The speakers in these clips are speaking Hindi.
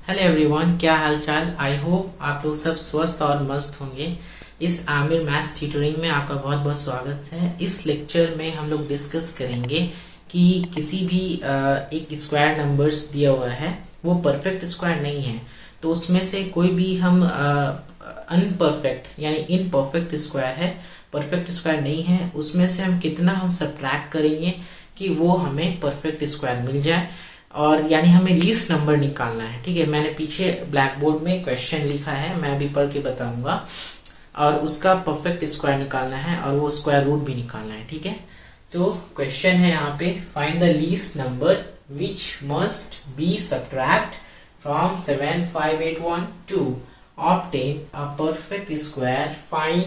हेलो एवरीवन, क्या हाल चाल। आई होप आप लोग सब स्वस्थ और मस्त होंगे। इस आमिर मैथ्स ट्यूटरिंग में आपका बहुत बहुत स्वागत है। इस लेक्चर में हम लोग डिस्कस करेंगे कि किसी भी एक स्क्वायर नंबर्स दिया हुआ है, वो परफेक्ट स्क्वायर नहीं है, तो उसमें से कोई भी हम अनपरफेक्ट यानी इनपरफेक्ट स्क्वायर है, परफेक्ट स्क्वायर नहीं है, उसमें से हम कितना हम सब्ट्रैक्ट करेंगे कि वो हमें परफेक्ट स्क्वायर मिल जाए। और यानी हमें लीस्ट नंबर निकालना है। ठीक है, मैंने पीछे ब्लैक बोर्ड में क्वेश्चन लिखा है, मैं अभी पढ़ के बताऊंगा। और उसका परफेक्ट स्क्वायर निकालना है और वो स्क्वायर रूट भी निकालना है। ठीक है, तो क्वेश्चन है यहाँ पे, find the least number which must be subtract from 75812 to obtain a perfect square, find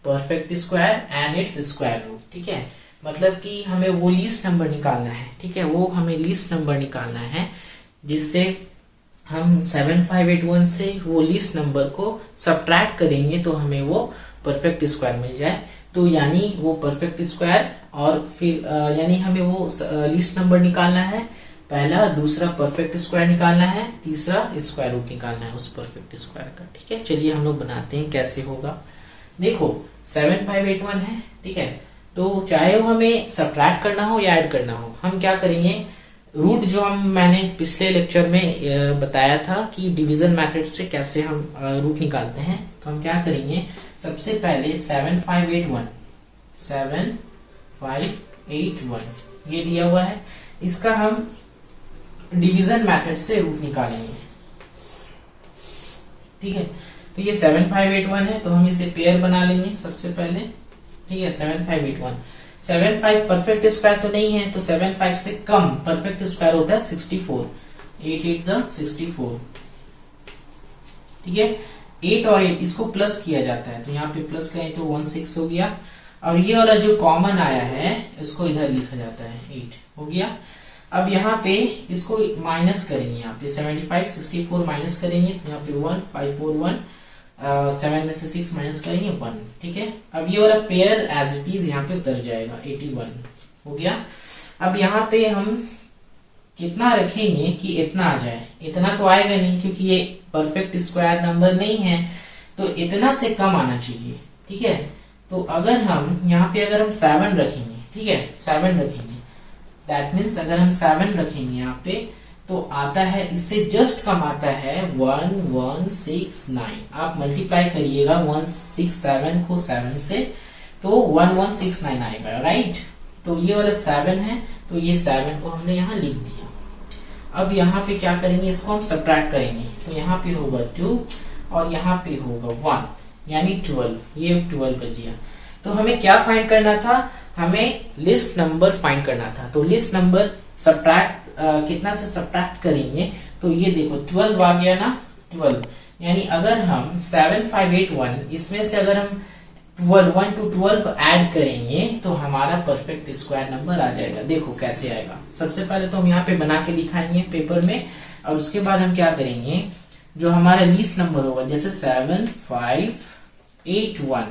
perfect square and its square root. ठीक है, मतलब कि हमें वो लीस्ट नंबर निकालना है। ठीक है, वो हमें लीस्ट नंबर निकालना है जिससे हम 7581 से वो लीस्ट नंबर को सब्ट्रैक्ट करेंगे तो हमें वो परफेक्ट स्क्वायर मिल जाए। तो यानी वो परफेक्ट स्क्वायर और फिर यानी हमें वो लीस्ट नंबर निकालना है, पहला, दूसरा परफेक्ट स्क्वायर निकालना है, तीसरा स्क्वायर रूट निकालना है उस परफेक्ट स्क्वायर का। ठीक है, चलिए हम लोग बनाते हैं कैसे होगा। देखो 7581 है। ठीक है, तो चाहे वो हमें सब्ट्रैक्ट करना हो या ऐड करना हो, हम क्या करेंगे, रूट जो मैंने पिछले लेक्चर में बताया था कि डिवीजन मेथड से कैसे हम रूट निकालते हैं। तो हम क्या करेंगे, सबसे पहले 7581 ये दिया हुआ है, इसका हम डिवीजन मेथड से रूट निकालेंगे। ठीक है, तो ये 7581 है, तो हम इसे पेयर बना लेंगे सबसे पहले। ठीक है, 7581 परफेक्ट स्क्वायर तो नहीं है, तो 75 से कम परफेक्ट स्क्वायर होता है 64। 8 8 64। ठीक है, 8 और 8 इसको प्लस किया जाता है, तो यहाँ पे प्लस करें तो 16 हो गया। और ये वाला जो कॉमन आया है इसको इधर लिखा जाता है, 8 हो गया। अब यहाँ पे इसको माइनस करेंगे, यहाँ पे 75 64 माइनस करेंगे तो यहाँ पे 1 541 7 में से 6 माइनस करेंगे 1। ठीक है, अब ये वाला पेयर एज इट इज यहाँ पे उतर जाएगा, 81 हो गया। अब यहाँ पे हम कितना रखेंगे कि इतना आ जाए, इतना तो आएगा नहीं क्योंकि ये परफेक्ट स्क्वायर नंबर नहीं है, तो इतना से कम आना चाहिए। ठीक है, तो अगर हम यहाँ पे अगर हम 7 रखेंगे, ठीक है 7 रखेंगे, दैट मीन्स अगर हम 7 रखेंगे यहाँ पे तो आता है, इससे जस्ट कम आता है 1169। आप मल्टीप्लाई करिएगा 167 को 7 से तो 1169 आएगा, राइट। तो ये वाला 7 है, तो ये 7 को हमने यहाँ लिख दिया। अब यहाँ पे क्या करेंगे, इसको हम सब्ट्रैक्ट करेंगे, तो यहाँ पे होगा 2 और यहाँ पे होगा 1 यानी 12, ये 12 बच गया। तो हमें क्या फाइंड करना था, हमें लिस्ट नंबर फाइंड करना था। तो लिस्ट नंबर सब्ट्रैक्ट कितना से सब्ट्रैक्ट करेंगे, तो ये देखो 12 आ गया ना, 12 यानी अगर हम 7581 इसमें से अगर हम 1 to 12 ऐड करेंगे तो हमारा परफेक्ट स्क्वायर नंबर आ जाएगा। देखो कैसे आएगा, सबसे पहले तो हम यहाँ पे बना के दिखाएंगे पेपर में, और उसके बाद हम क्या करेंगे, जो हमारा लीस्ट नंबर होगा जैसे 7581,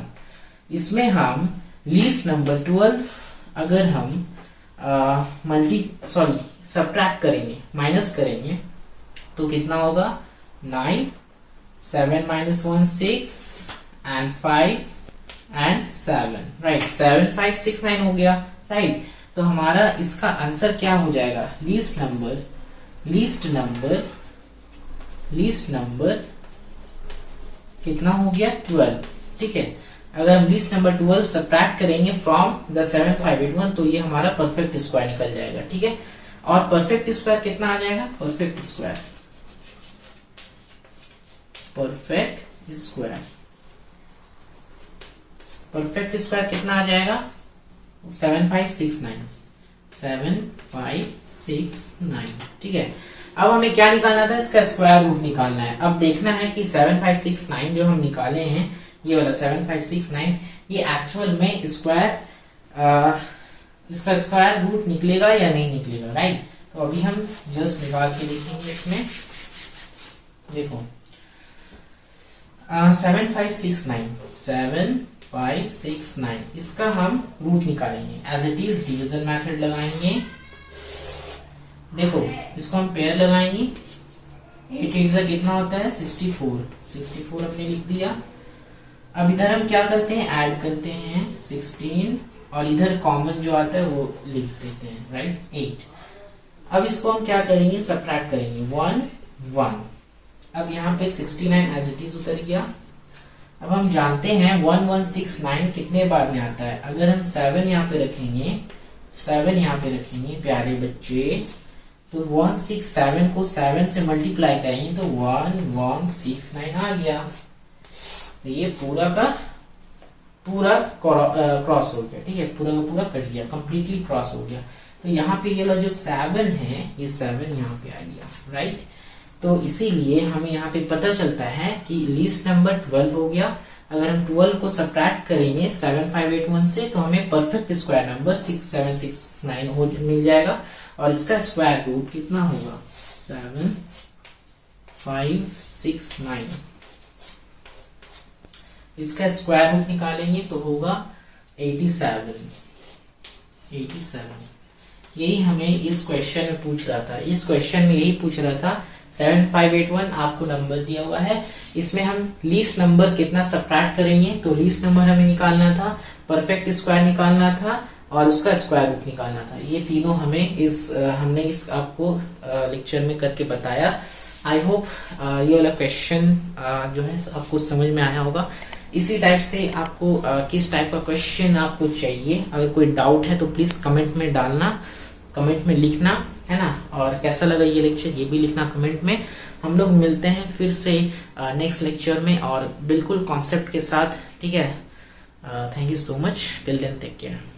इसमें हम लीस्ट नंबर 12 अगर हम सब्ट्रैक्ट करेंगे, माइनस करेंगे, तो कितना होगा 9, 7 minus 1 6 and 5 and 7, राइट 7569 हो गया, राइट। तो हमारा इसका आंसर क्या हो जाएगा, लीस्ट नंबर कितना हो गया 12। ठीक है, अगर हम लीस्ट नंबर 12 सब्ट्रैक्ट करेंगे फ्रॉम द 7581 तो ये हमारा परफेक्ट स्क्वायर निकल जाएगा। ठीक है, और परफेक्ट स्क्वायर कितना आ जाएगा, परफेक्ट स्क्वायर कितना आ जाएगा, 7569। ठीक है, अब हमें क्या निकालना था, इसका स्क्वायर रूट निकालना है। अब देखना है कि 7569 जो हम निकाले हैं, ये वाला 7569, ये एक्चुअल में इसका स्क्वायर रूट निकलेगा या नहीं निकलेगा, राइट। तो अभी हम जस्ट निकाल के देखेंगे इसमें। देखो 7569 इसका हम रूट निकालेंगे, as it is division method लगाएंगे। देखो इसको हम पेयर लगाएंगे, 8 8 से कितना होता है 64, 64 हमने लिख दिया। अब इधर हम क्या करते हैं, ऐड करते हैं 16 और इधर कॉमन जो आता है वो लिख देते हैं, राइट 8। अब इसको हम क्या करेंगे, सब्ट्रैक्ट करेंगे 1 1। अब यहाँ पे 69 एज इट इज उतर गया। अब हम जानते हैं 1169 कितने बार में आता है। अगर हम 7 यहाँ पे रखेंगे, 7 यहाँ पे रखेंगे प्यारे बच्चे, तो 167 को 7 से मल्टीप्लाई करेंगे तो 1169 आ गया। तो ये पूरा का पूरा क्रॉस हो गया, ठीक है, पूरा का पूरा कट गया, कंप्लीटली क्रॉस हो गया। तो यहाँ पे ये जो 7 है, ये 7 यहाँ पे आ गया, राइट। तो इसीलिए हमें यहाँ पे पता चलता है कि लीस्ट नंबर 12 हो गया। अगर हम 12 को सब्ट्रैक्ट करेंगे 7581 से तो हमें परफेक्ट स्क्वायर नंबर 6769 मिल जाएगा। और इसका स्क्वायर रूट कितना होगा, 7569। इसका स्क्वायर रूट निकालेंगे तो होगा 87। यही हमें इस क्वेश्चन में पूछ रहा था। इस क्वेश्चन में यही पूछ रहा था 7581 आपको नंबर दिया हुआ है, इसमें हम लीस्ट नंबर कितना सब्ट्रैक्ट करेंगे। तो लीस्ट नंबर हमें निकालना था, परफेक्ट स्क्वायर निकालना था और उसका स्क्वायर रूट निकालना था। ये तीनों हमने इस आपको लेक्चर में करके बताया। आई होप ये वाला क्वेश्चन जो है आपको समझ में आया होगा। इसी टाइप से आपको किस टाइप का क्वेश्चन आपको चाहिए, अगर कोई डाउट है तो प्लीज कमेंट में डालना, कमेंट में लिखना, है ना। और कैसा लगा ये लेक्चर ये भी लिखना कमेंट में। हम लोग मिलते हैं फिर से नेक्स्ट लेक्चर में और बिल्कुल कॉन्सेप्ट के साथ, ठीक है। Thank you so much, till then take care.